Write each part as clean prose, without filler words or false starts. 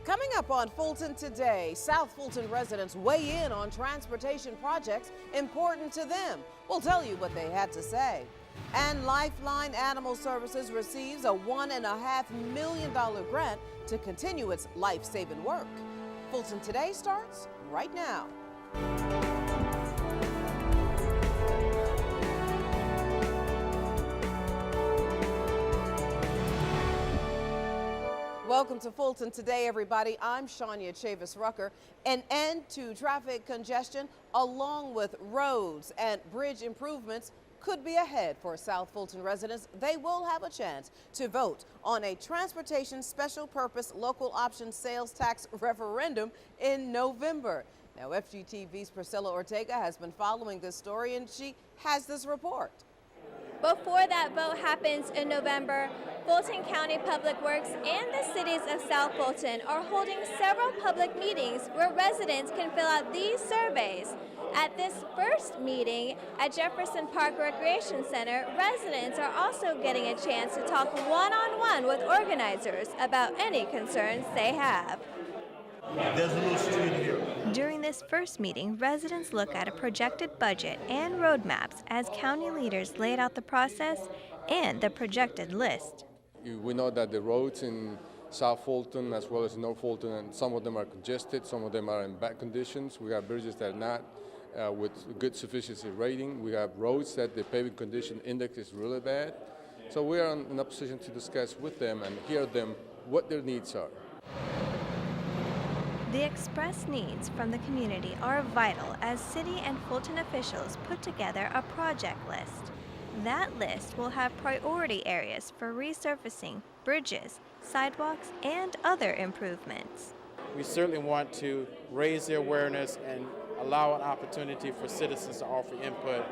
Coming up on Fulton Today, South Fulton residents weigh in on transportation projects important to them. We'll tell you what they had to say. And Lifeline Animal Services receives a $1.5 million grant to continue its life-saving work. Fulton Today starts right now. Welcome to Fulton Today, everybody. I'm Shania Chavis-Rucker. An end to traffic congestion, along with roads and bridge improvements, could be ahead for South Fulton residents. They will have a chance to vote on a transportation special purpose local option sales tax referendum in November. Now, FGTV's Priscilla Ortega has been following this story, and she has this report. Before that vote happens in November, Fulton County Public Works and the cities of South Fulton are holding several public meetings where residents can fill out these surveys. At this first meeting at Jefferson Park Recreation Center, residents are also getting a chance to talk one-on-one with organizers about any concerns they have. There's a little street here. During this first meeting, residents look at a projected budget and roadmaps as county leaders laid out the process and the projected list. We know that the roads in South Fulton as well as North Fulton, and some of them are congested, some of them are in bad conditions. We have bridges that are not with good sufficiency rating. We have roads that the paving condition index is really bad. So we are in a position to discuss with them and hear them what their needs are. The expressed needs from the community are vital as city and Fulton officials put together a project list. That list will have priority areas for resurfacing, bridges, sidewalks, and other improvements. We certainly want to raise their awareness and allow an opportunity for citizens to offer input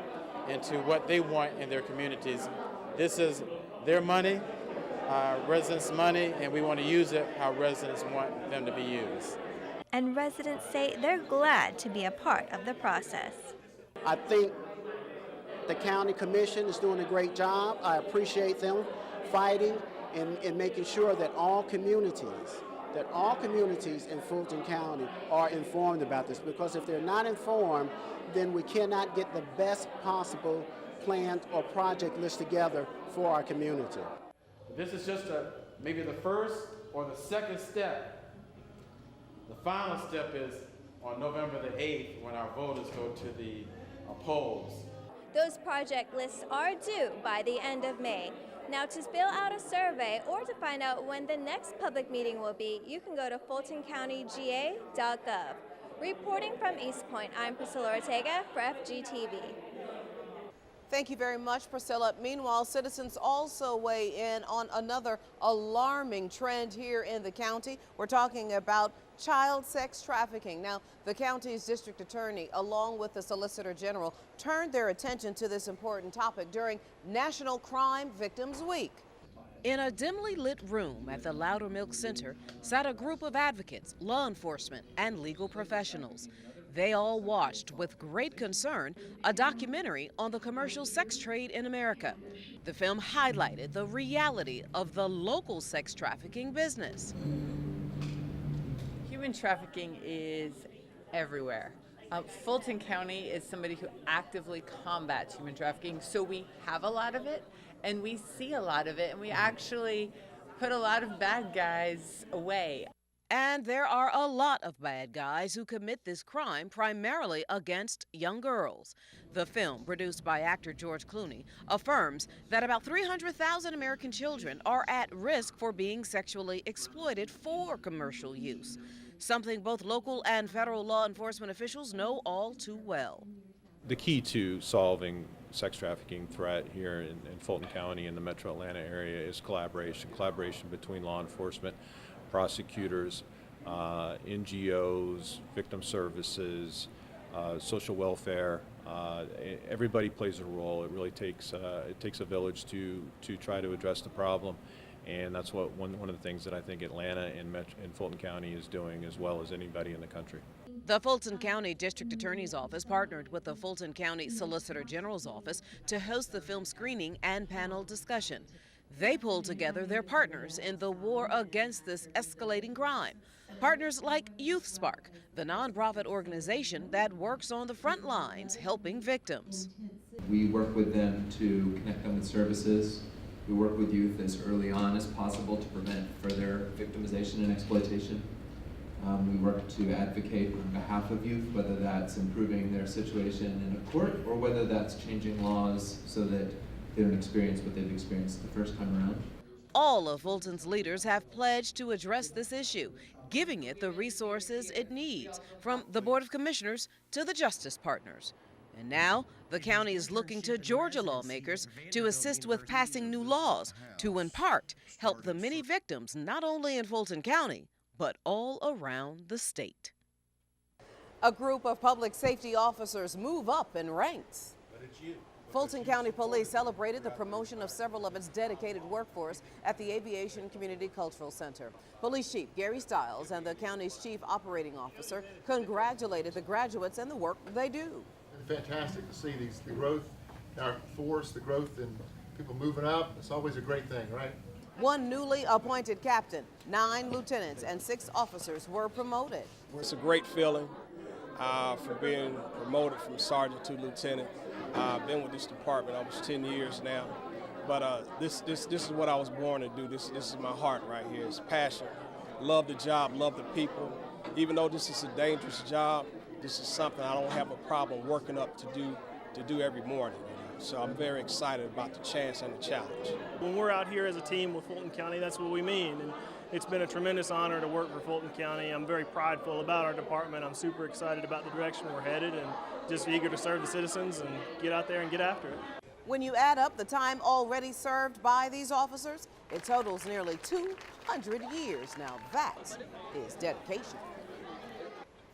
into what they want in their communities. This is their money, residents' money, and we want to use it how residents want them to be used. And residents say they're glad to be a part of the process. I think the county commission is doing a great job. I appreciate them fighting and making sure that all communities in Fulton County are informed about this, because if they're not informed, then we cannot get the best possible plan or project list together for our community. This is just maybe the first or the second step. The final step is on November the 8th when our voters go to the polls. Those project lists are due by the end of May. Now, to fill out a survey or to find out when the next public meeting will be, you can go to fultoncountyga.gov. Reporting from East Point, I'm Priscilla Ortega for FGTV. Thank you very much, Priscilla. Meanwhile, citizens also weigh in on another alarming trend here in the county. We're talking about child sex trafficking. Now, the county's district attorney, along with the Solicitor General, turned their attention to this important topic during National Crime Victims Week. In a dimly lit room at the Loudermilk Center sat a group of advocates, law enforcement, and legal professionals. They all watched with great concern a documentary on the commercial sex trade in America. The film highlighted the reality of the local sex trafficking business. Human trafficking is everywhere. Fulton County is somebody who actively combats human trafficking, so we have a lot of it, and we see a lot of it, and we actually put a lot of bad guys away. And there are a lot of bad guys who commit this crime primarily against young girls. The film, produced by actor George Clooney, affirms that about 300,000 American children are at risk for being sexually exploited for commercial use, something both local and federal law enforcement officials know all too well. The key to solving sex trafficking threat here in Fulton County and the metro Atlanta area is collaboration between law enforcement, prosecutors, NGOs, victim services, social welfare. Everybody plays a role. It really takes a village to try to address the problem, and that's what one of the things that I think Atlanta and Fulton County is doing as well as anybody in the country. The Fulton County District Attorney's Office partnered with the Fulton County Solicitor General's Office to host the film screening and panel discussion. They pulled together their partners in the war against this escalating crime. Partners like Youth Spark, the nonprofit organization that works on the front lines helping victims. We work with them to connect them with services. We work with youth as early on as possible to prevent further victimization and exploitation. We work to advocate on behalf of youth, whether that's improving their situation in a court or whether that's changing laws so that they don't experience what they've experienced the first time around. All of Fulton's leaders have pledged to address this issue, giving it the resources it needs, from the Board of Commissioners to the Justice Partners. And now, the county is looking to Georgia lawmakers to assist with passing new laws to, in part, help the many victims not only in Fulton County, but all around the state. A group of public safety officers move up in ranks. Fulton County Police celebrated the promotion of several of its dedicated workforce at the Aviation Community Cultural Center. Police Chief Gary Stiles and the county's Chief Operating Officer congratulated the graduates and the work they do. It's fantastic to see the growth in our force, the growth in people moving up. It's always a great thing, right? One newly appointed captain, 9 lieutenants, and 6 officers were promoted. It's a great feeling for being promoted from sergeant to lieutenant. I've been with this department almost 10 years now, but this is what I was born to do. This is my heart right here. It's passion. Love the job, love the people. Even though this is a dangerous job, this is something I don't have a problem working up to do every morning. So I'm very excited about the chance and the challenge. When we're out here as a team with Fulton County, that's what we mean. And it's been a tremendous honor to work for Fulton County. I'm very prideful about our department. I'm super excited about the direction we're headed and just eager to serve the citizens and get out there and get after it. When you add up the time already served by these officers, it totals nearly 200 years. Now that is dedication.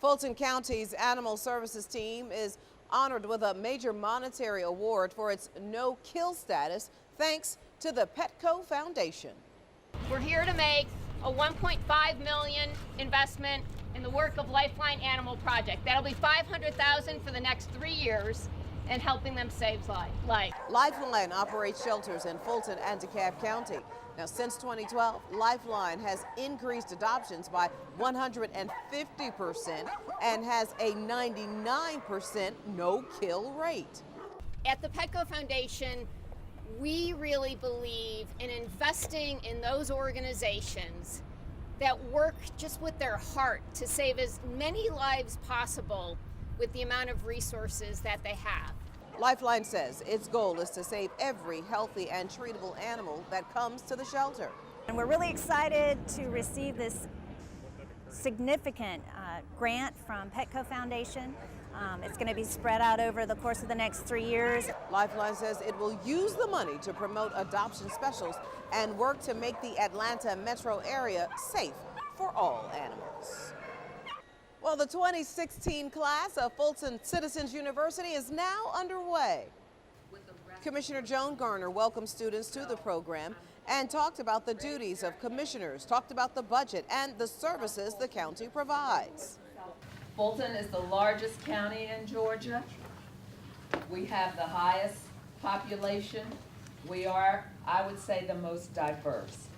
Fulton County's Animal Services team is honored with a major monetary award for its no-kill status thanks to the Petco Foundation. We're here to make a $1.5 million investment in the work of Lifeline Animal Project. That'll be $500,000 for the next 3 years and helping them save life. Lifeline operates shelters in Fulton and DeKalb County. Now, since 2012, Lifeline has increased adoptions by 150% and has a 99% no-kill rate. At the Petco Foundation, we really believe in investing in those organizations that work just with their heart to save as many lives possible with the amount of resources that they have. Lifeline says its goal is to save every healthy and treatable animal that comes to the shelter. And we're really excited to receive this significant grant from Petco Foundation. It's going to be spread out over the course of the next 3 years. Lifeline says it will use the money to promote adoption specials and work to make the Atlanta metro area safe for all animals. Well, the 2016 class of Fulton Citizens University is now underway. Commissioner Joan Garner welcomed students to the program and talked about the duties of commissioners, talked about the budget and the services the county provides. Fulton is the largest county in Georgia. We have the highest population. We are, I would say, the most diverse.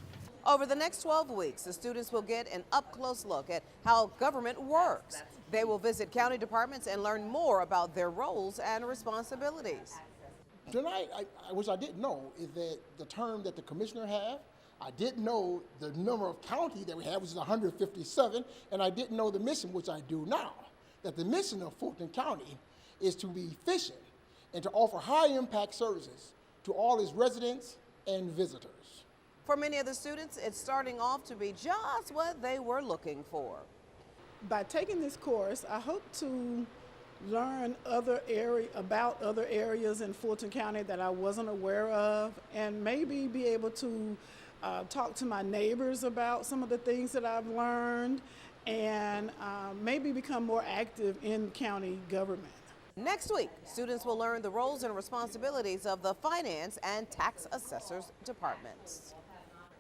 Over the next 12 weeks, the students will get an up-close look at how government works. They will visit county departments and learn more about their roles and responsibilities. Tonight, which I didn't know, is that the term that the commissioner have. I didn't know the number of county that we have, which is 157, and I didn't know the mission, which I do now. That the mission of Fulton County is to be efficient and to offer high-impact services to all its residents and visitors. For many of the students, it's starting off to be just what they were looking for. By taking this course, I hope to learn about other areas in Fulton County that I wasn't aware of, and maybe be able to talk to my neighbors about some of the things that I've learned, and maybe become more active in county government. Next week, students will learn the roles and responsibilities of the finance and tax assessors departments.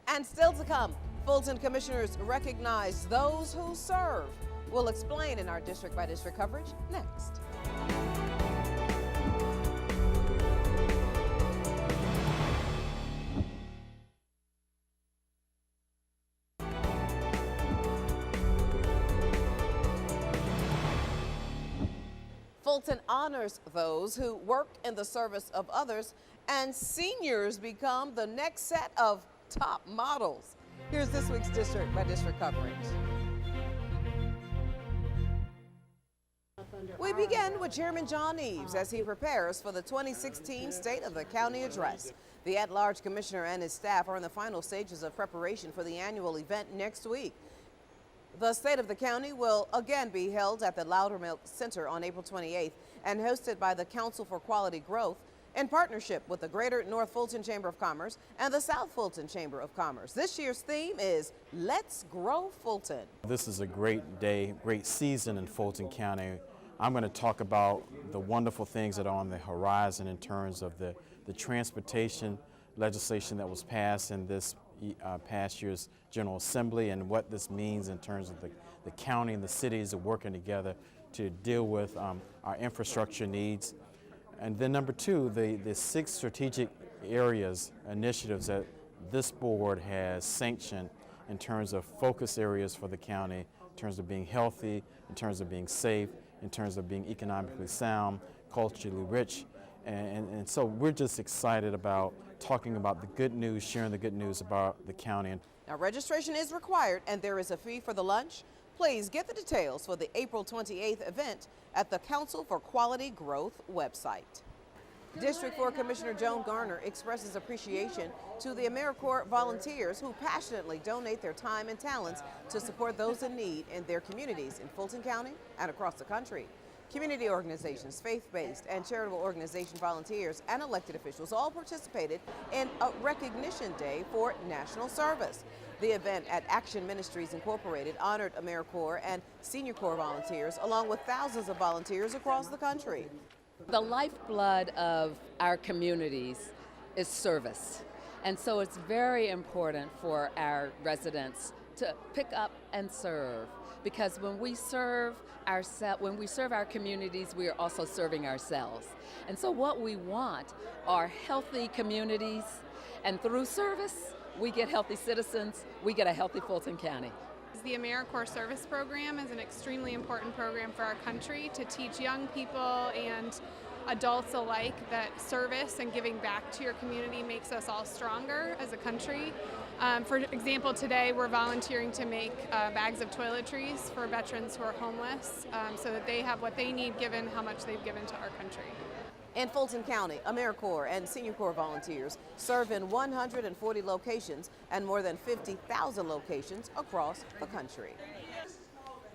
And still to come, Fulton commissioners recognize those who serve. We'll explain in our district by district coverage next. Fulton honors those who work in the service of others, and seniors become the next set of top models. Here's this week's district by district coverage. We begin with Chairman John Eves as he prepares for the 2016 State of the County Address. The at-large commissioner and his staff are in the final stages of preparation for the annual event next week. The State of the County will again be held at the Loudermilk Center on April 28th and hosted by the Council for Quality Growth in partnership with the Greater North Fulton Chamber of Commerce and the South Fulton Chamber of Commerce. This year's theme is Let's Grow Fulton. This is a great day, great season in Fulton County. I'm going to talk about the wonderful things that are on the horizon in terms of the transportation legislation that was passed in this past year's General Assembly and what this means in terms of the county and the cities are working together to deal with our infrastructure needs. And then number two, the 6 strategic areas, initiatives that this board has sanctioned in terms of focus areas for the county, in terms of being healthy, in terms of being safe, in terms of being economically sound, culturally rich. And so we're just excited about talking about the good news, sharing the good news about the county. Now, registration is required and there is a fee for the lunch. Please get the details for the April 28th event at the Council for Quality Growth website. District 4 Commissioner Joan Garner expresses appreciation to the AmeriCorps volunteers who passionately donate their time and talents to support those in need in their communities in Fulton County and across the country. Community organizations, faith-based and charitable organization volunteers, and elected officials all participated in a recognition day for national service. The event at Action Ministries Incorporated honored AmeriCorps and Senior Corps volunteers, along with thousands of volunteers across the country. The lifeblood of our communities is service. And so it's very important for our residents to pick up and serve, because when we serve our communities, we are also serving ourselves. And so what we want are healthy communities, and through service, we get healthy citizens, we get a healthy Fulton County. The AmeriCorps Service Program is an extremely important program for our country to teach young people and adults alike that service and giving back to your community makes us all stronger as a country. For example, today we're volunteering to make bags of toiletries for veterans who are homeless so that they have what they need given how much they've given to our country. In Fulton County, AmeriCorps and Senior Corps volunteers serve in 140 locations and more than 50,000 locations across the country.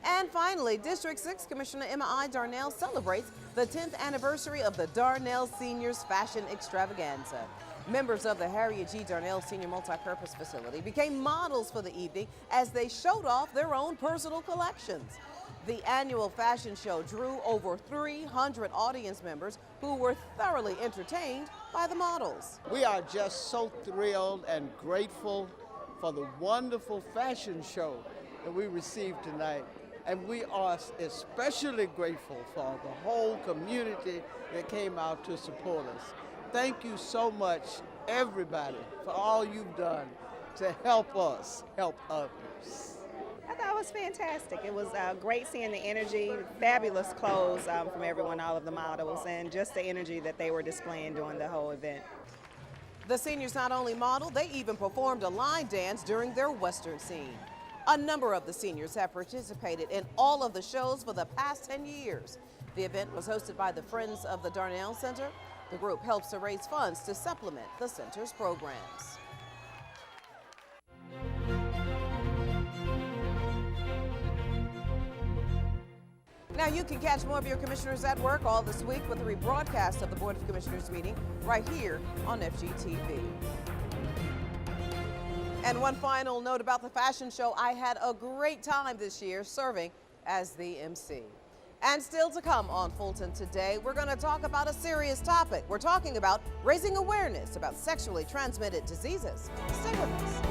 And finally, District 6 Commissioner Emma I. Darnell celebrates the 10th anniversary of the Darnell Seniors Fashion Extravaganza. Members of the Harriet G. Darnell Senior Multipurpose Facility became models for the evening as they showed off their own personal collections. The annual fashion show drew over 300 audience members who were thoroughly entertained by the models. We are just so thrilled and grateful for the wonderful fashion show that we received tonight. And we are especially grateful for the whole community that came out to support us. Thank you so much, everybody, for all you've done to help us help others. I thought it was fantastic. It was great seeing the energy, fabulous clothes from everyone, all of the models, and just the energy that they were displaying during the whole event. The seniors not only modeled, they even performed a line dance during their Western scene. A number of the seniors have participated in all of the shows for the past 10 years. The event was hosted by the Friends of the Darnell Center. The group helps to raise funds to supplement the center's programs. Now you can catch more of your commissioners at work all this week with a rebroadcast of the Board of Commissioners meeting right here on FGTV. And one final note about the fashion show, I had a great time this year serving as the MC. And still to come on Fulton Today, we're going to talk about a serious topic. We're talking about raising awareness about sexually transmitted diseases. Stay with us.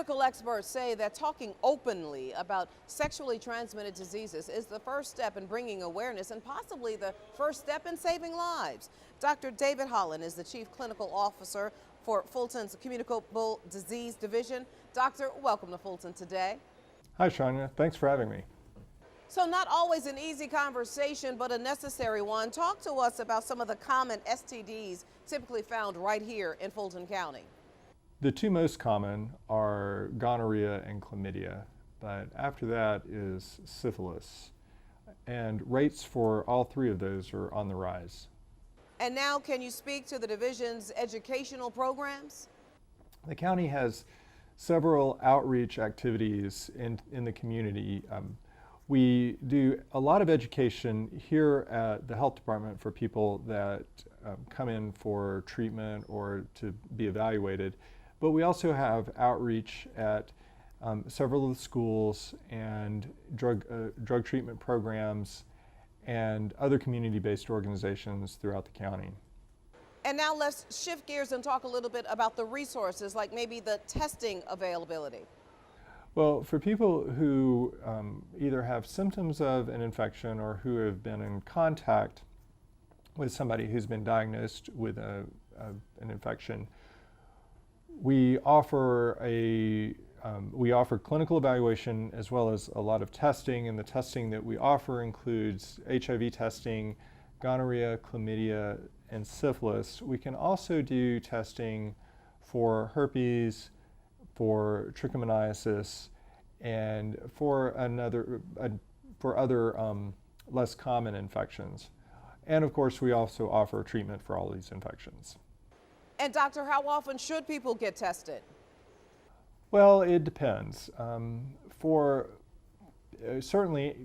Medical experts say that talking openly about sexually transmitted diseases is the first step in bringing awareness and possibly the first step in saving lives. Dr. David Holland is the Chief Clinical Officer for Fulton's Communicable Disease Division. Doctor, welcome to Fulton Today. Hi, Shania. Thanks for having me. So not always an easy conversation, but a necessary one. Talk to us about some of the common STDs typically found right here in Fulton County. The two most common are gonorrhea and chlamydia, but after that is syphilis. And rates for all three of those are on the rise. And now, can you speak to the division's educational programs? The county has several outreach activities in the community. We do a lot of education here at the health department for people that come in for treatment or to be evaluated. But we also have outreach at several of the schools and drug treatment programs and other community-based organizations throughout the county. And now let's shift gears and talk a little bit about the resources, like maybe the testing availability. Well, for people who either have symptoms of an infection or who have been in contact with somebody who's been diagnosed with an infection, we offer clinical evaluation as well as a lot of testing, and the testing that we offer includes HIV testing, gonorrhea, chlamydia, and syphilis. We can also do testing for herpes, for trichomoniasis, and for other less common infections. And of course, we also offer treatment for all of these infections. And doctor, how often should people get tested? Well, it depends. Certainly,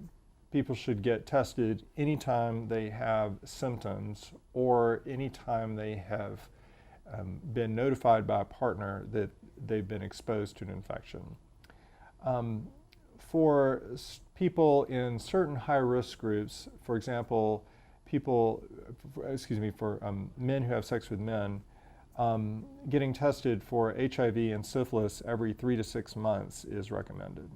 people should get tested anytime they have symptoms or anytime they have been notified by a partner that they've been exposed to an infection. For people in certain high-risk groups, for example, for men who have sex with men, getting tested for HIV and syphilis every 3 to 6 months is recommended.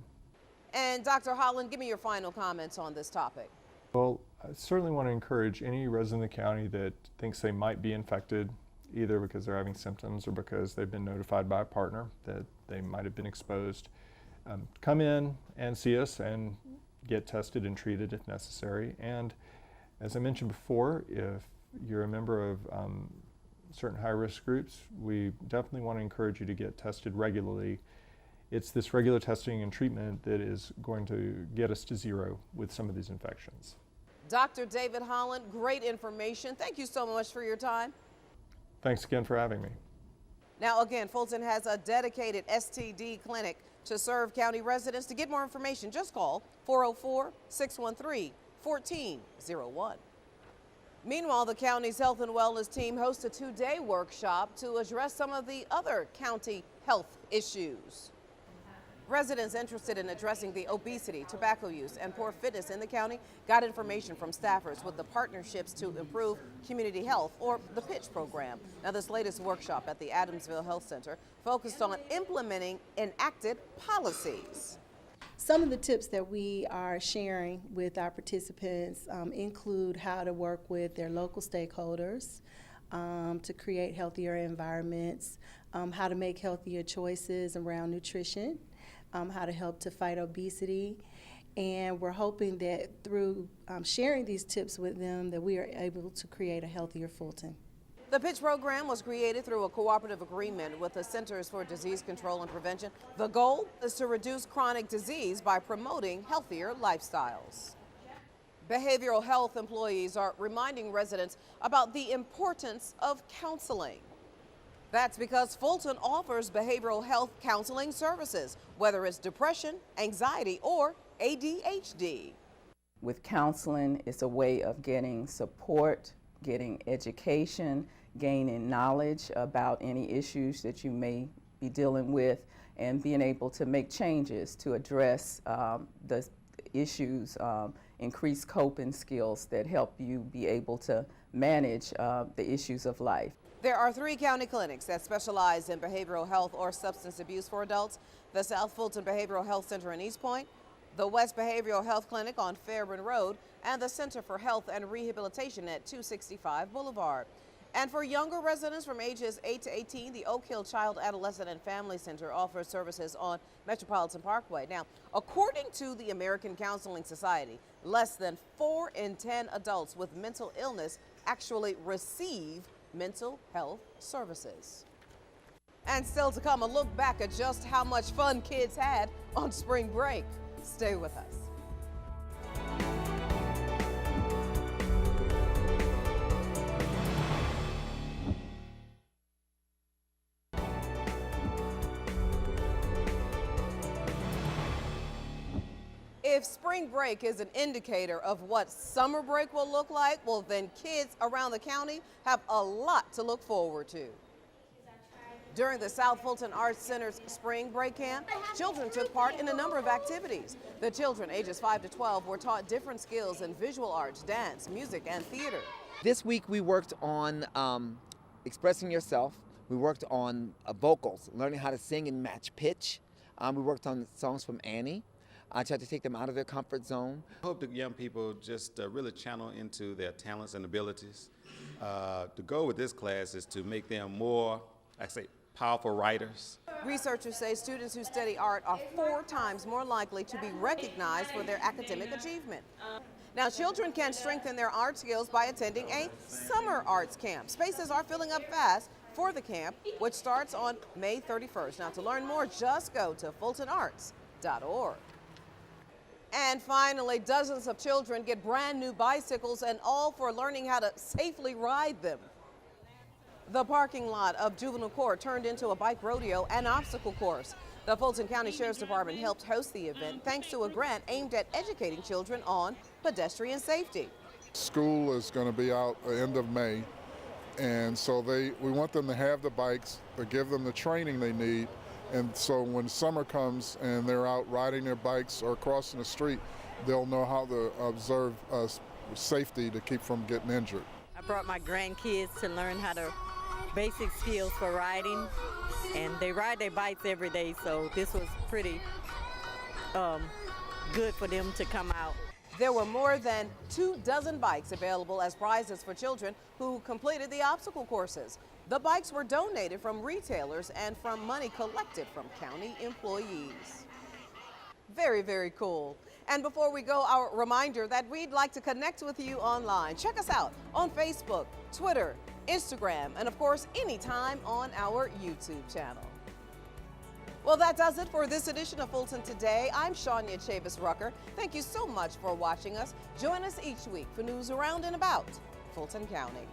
And Dr. Holland, give me your final comments on this topic. Well, I certainly want to encourage any resident of the county that thinks they might be infected, either because they're having symptoms or because they've been notified by a partner that they might have been exposed, come in and see us and get tested and treated if necessary. And as I mentioned before, if you're a member of certain high-risk groups, we definitely want to encourage you to get tested regularly. It's this regular testing and treatment that is going to get us to zero with some of these infections. Dr. David Holland, great information. Thank you so much for your time. Thanks again for having me. Now again, Fulton has a dedicated STD clinic to serve county residents. To get more information, just call 404-613-1401. Meanwhile, the county's health and wellness team hosts a two-day workshop to address some of the other county health issues. Residents interested in addressing the obesity, tobacco use, and poor fitness in the county got information from staffers with the Partnerships to Improve Community Health, or the PITCH program. Now, this latest workshop at the Adamsville Health Center focused on implementing enacted policies. Some of the tips that we are sharing with our participants include how to work with their local stakeholders to create healthier environments, how to make healthier choices around nutrition, how to help to fight obesity. And we're hoping that through sharing these tips with them that we are able to create a healthier Fulton. The PITCH program was created through a cooperative agreement with the Centers for Disease Control and Prevention. The goal is to reduce chronic disease by promoting healthier lifestyles. Behavioral health employees are reminding residents about the importance of counseling. That's because Fulton offers behavioral health counseling services, whether it's depression, anxiety, or ADHD. With counseling, it's a way of getting support, getting education, gaining knowledge about any issues that you may be dealing with, and being able to make changes to address the issues, increase coping skills that help you be able to manage the issues of life. There are 3 county clinics that specialize in behavioral health or substance abuse for adults: the South Fulton Behavioral Health Center in East Point, the West Behavioral Health Clinic on Fairburn Road, and the Center for Health and Rehabilitation at 265 Boulevard. And for younger residents from ages 8 to 18, the Oak Hill Child, Adolescent, and Family Center offers services on Metropolitan Parkway. Now, according to the American Counseling Society, less than 4 in 10 adults with mental illness actually receive mental health services. And still to come, a look back at just how much fun kids had on spring break. Stay with us. If spring break is an indicator of what summer break will look like, well, then kids around the county have a lot to look forward to. During the South Fulton Arts Center's spring break camp, children took part in a number of activities. The children ages 5 to 12 were taught different skills in visual arts, dance, music, and theater. This week we worked on expressing yourself. We worked on vocals, learning how to sing and match pitch. We worked on songs from Annie. I tried to take them out of their comfort zone. I hope the young people just really channel into their talents and abilities. The goal with this class is to make them more, powerful writers. Researchers say students who study art are 4 times more likely to be recognized for their academic achievement. Now, children can strengthen their art skills by attending a summer arts camp. Spaces are filling up fast for the camp, which starts on May 31st. Now, to learn more, just go to fultonarts.org. And finally, dozens of children get brand new bicycles, and all for learning how to safely ride them. The parking lot of Juvenile Court turned into a bike rodeo and obstacle course. The Fulton County Sheriff's Department helped host the event thanks to a grant aimed at educating children on pedestrian safety. School is going to be out at the end of May, and so we want them to have the bikes, to give them the training they need, and so when summer comes and they're out riding their bikes or crossing the street, they'll know how to observe safety to keep from getting injured. I brought my grandkids to learn how to basic skills for riding, and they ride their bikes every day, so this was pretty good for them to come out. There were more than 24 bikes available as prizes for children who completed the obstacle courses. The bikes were donated from retailers and from money collected from county employees. Very, very cool. And before we go, our reminder that we'd like to connect with you online. Check us out on Facebook, Twitter, Instagram, and of course, anytime on our YouTube channel. Well, that does it for this edition of Fulton Today. I'm Shania Chavis-Rucker. Thank you so much for watching us. Join us each week for news around and about Fulton County.